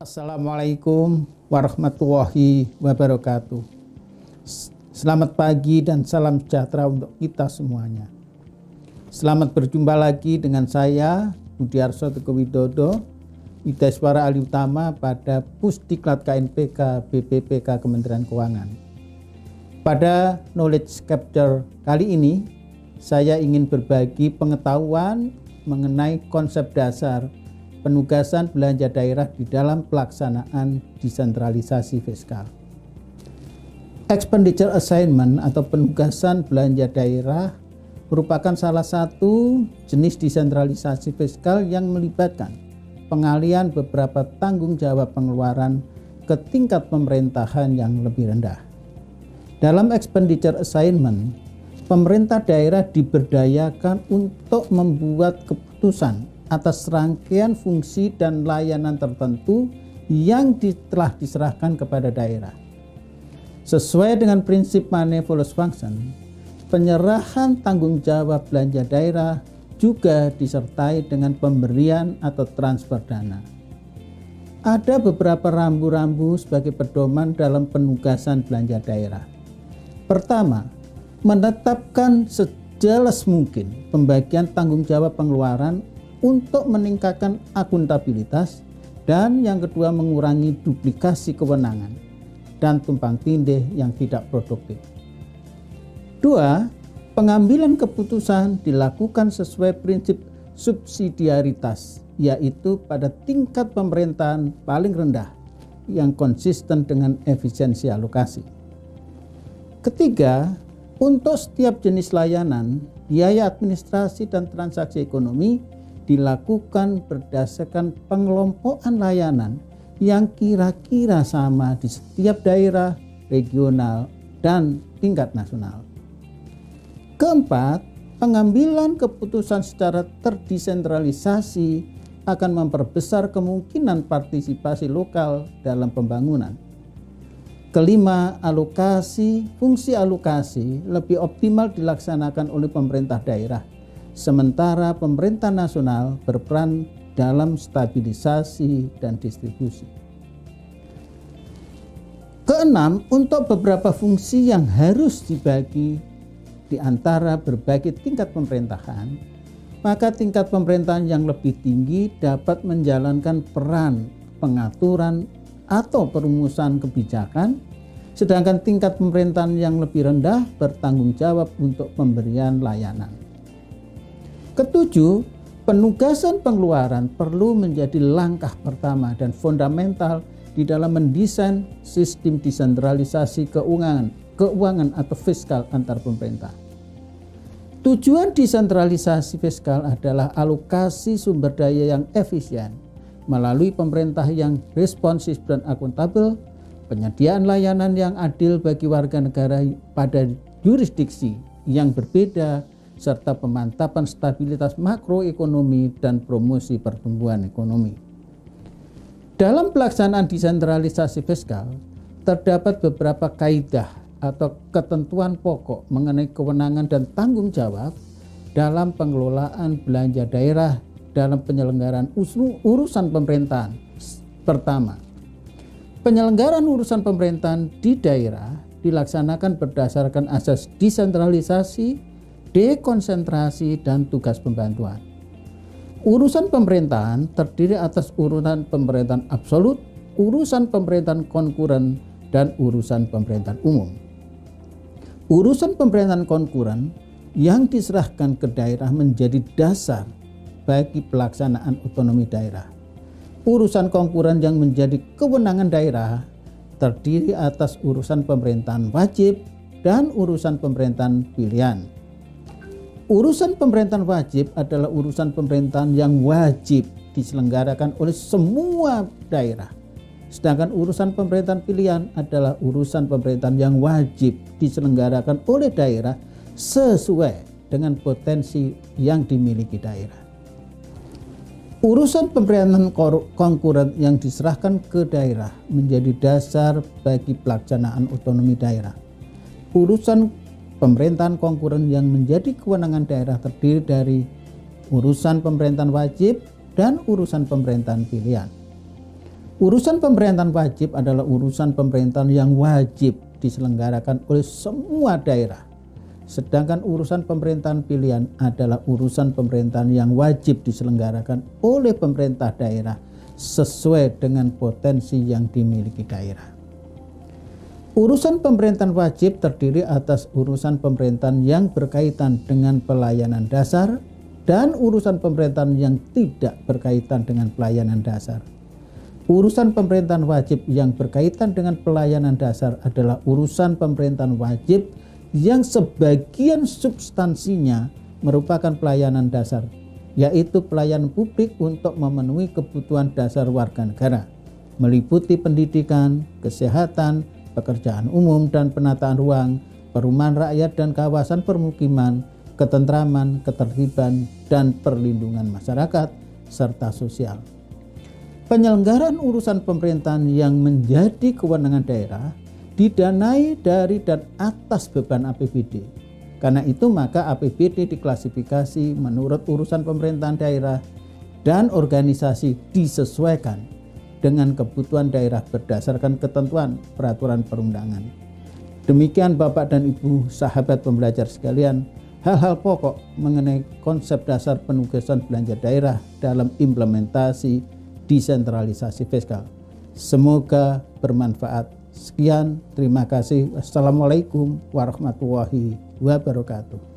Assalamualaikum warahmatullahi wabarakatuh. Selamat pagi dan salam sejahtera untuk kita semuanya. Selamat berjumpa lagi dengan saya Budiarso Teguh Widodo, Widaiswara Ahli Utama pada Pusdiklat KNPK BPPK Kementerian Keuangan. Pada Knowledge Capture kali ini, saya ingin berbagi pengetahuan mengenai konsep dasar penugasan belanja daerah di dalam pelaksanaan desentralisasi fiskal. Expenditure assignment atau penugasan belanja daerah merupakan salah satu jenis desentralisasi fiskal yang melibatkan pengalihan beberapa tanggung jawab pengeluaran ke tingkat pemerintahan yang lebih rendah. Dalam expenditure assignment, pemerintah daerah diberdayakan untuk membuat keputusan atas rangkaian fungsi dan layanan tertentu yang telah diserahkan kepada daerah. Sesuai dengan prinsip money follows function, penyerahan tanggung jawab belanja daerah juga disertai dengan pemberian atau transfer dana. Ada beberapa rambu-rambu sebagai pedoman dalam penugasan belanja daerah. Pertama, menetapkan sejelas mungkin pembagian tanggung jawab pengeluaran untuk meningkatkan akuntabilitas, dan yang kedua mengurangi duplikasi kewenangan dan tumpang tindih yang tidak produktif. Dua, pengambilan keputusan dilakukan sesuai prinsip subsidiaritas, yaitu pada tingkat pemerintahan paling rendah yang konsisten dengan efisiensi alokasi. Ketiga, untuk setiap jenis layanan, biaya administrasi dan transaksi ekonomi dilakukan berdasarkan pengelompokan layanan yang kira-kira sama di setiap daerah, regional, dan tingkat nasional. Keempat, pengambilan keputusan secara terdesentralisasi akan memperbesar kemungkinan partisipasi lokal dalam pembangunan. Kelima, fungsi alokasi lebih optimal dilaksanakan oleh pemerintah daerah, sementara pemerintah nasional berperan dalam stabilisasi dan distribusi. Keenam, untuk beberapa fungsi yang harus dibagi di antara berbagai tingkat pemerintahan, maka tingkat pemerintahan yang lebih tinggi dapat menjalankan peran pengaturan atau perumusan kebijakan, sedangkan tingkat pemerintahan yang lebih rendah bertanggung jawab untuk pemberian layanan. Ketujuh, penugasan pengeluaran perlu menjadi langkah pertama dan fundamental di dalam mendesain sistem desentralisasi keuangan atau fiskal antar pemerintah. Tujuan desentralisasi fiskal adalah alokasi sumber daya yang efisien melalui pemerintah yang responsif dan akuntabel, penyediaan layanan yang adil bagi warga negara pada jurisdiksi yang berbeda, serta pemantapan stabilitas makroekonomi dan promosi pertumbuhan ekonomi. Dalam pelaksanaan desentralisasi fiskal, terdapat beberapa kaidah atau ketentuan pokok mengenai kewenangan dan tanggung jawab dalam pengelolaan belanja daerah dalam penyelenggaraan urusan pemerintahan. Pertama, penyelenggaraan urusan pemerintahan di daerah dilaksanakan berdasarkan asas desentralisasi, dekonsentrasi, dan tugas pembantuan. Urusan pemerintahan terdiri atas urusan pemerintahan absolut, urusan pemerintahan konkuren, dan urusan pemerintahan umum. Urusan pemerintahan konkuren yang diserahkan ke daerah menjadi dasar bagi pelaksanaan otonomi daerah. Urusan konkuren yang menjadi kewenangan daerah terdiri atas urusan pemerintahan wajib dan urusan pemerintahan pilihan. Urusan pemerintahan wajib adalah urusan pemerintahan yang wajib diselenggarakan oleh semua daerah. Sedangkan urusan pemerintahan pilihan adalah urusan pemerintahan yang wajib diselenggarakan oleh daerah sesuai dengan potensi yang dimiliki daerah. Urusan pemerintahan konkuren yang diserahkan ke daerah menjadi dasar bagi pelaksanaan otonomi daerah. Urusan pemerintahan konkuren yang menjadi kewenangan daerah terdiri dari urusan pemerintahan wajib dan urusan pemerintahan pilihan. Urusan pemerintahan wajib adalah urusan pemerintahan yang wajib diselenggarakan oleh semua daerah. Sedangkan urusan pemerintahan pilihan adalah urusan pemerintahan yang wajib diselenggarakan oleh pemerintah daerah sesuai dengan potensi yang dimiliki daerah. Urusan pemerintahan wajib terdiri atas urusan pemerintahan yang berkaitan dengan pelayanan dasar dan urusan pemerintahan yang tidak berkaitan dengan pelayanan dasar. Urusan pemerintahan wajib yang berkaitan dengan pelayanan dasar adalah urusan pemerintahan wajib yang sebagian substansinya merupakan pelayanan dasar, yaitu pelayanan publik untuk memenuhi kebutuhan dasar warga negara, meliputi pendidikan, kesehatan, pekerjaan umum dan penataan ruang, perumahan rakyat dan kawasan permukiman, ketentraman, ketertiban, dan perlindungan masyarakat, serta sosial. Penyelenggaraan urusan pemerintahan yang menjadi kewenangan daerah didanai dari dan atas beban APBD. Karena itu maka APBD diklasifikasi menurut urusan pemerintahan daerah dan organisasi disesuaikan dengan kebutuhan daerah berdasarkan ketentuan peraturan perundangan. Demikian Bapak dan Ibu sahabat pembelajar sekalian, hal-hal pokok mengenai konsep dasar penugasan belanja daerah dalam implementasi desentralisasi fiskal. Semoga bermanfaat. Sekian, terima kasih. Wassalamualaikum warahmatullahi wabarakatuh.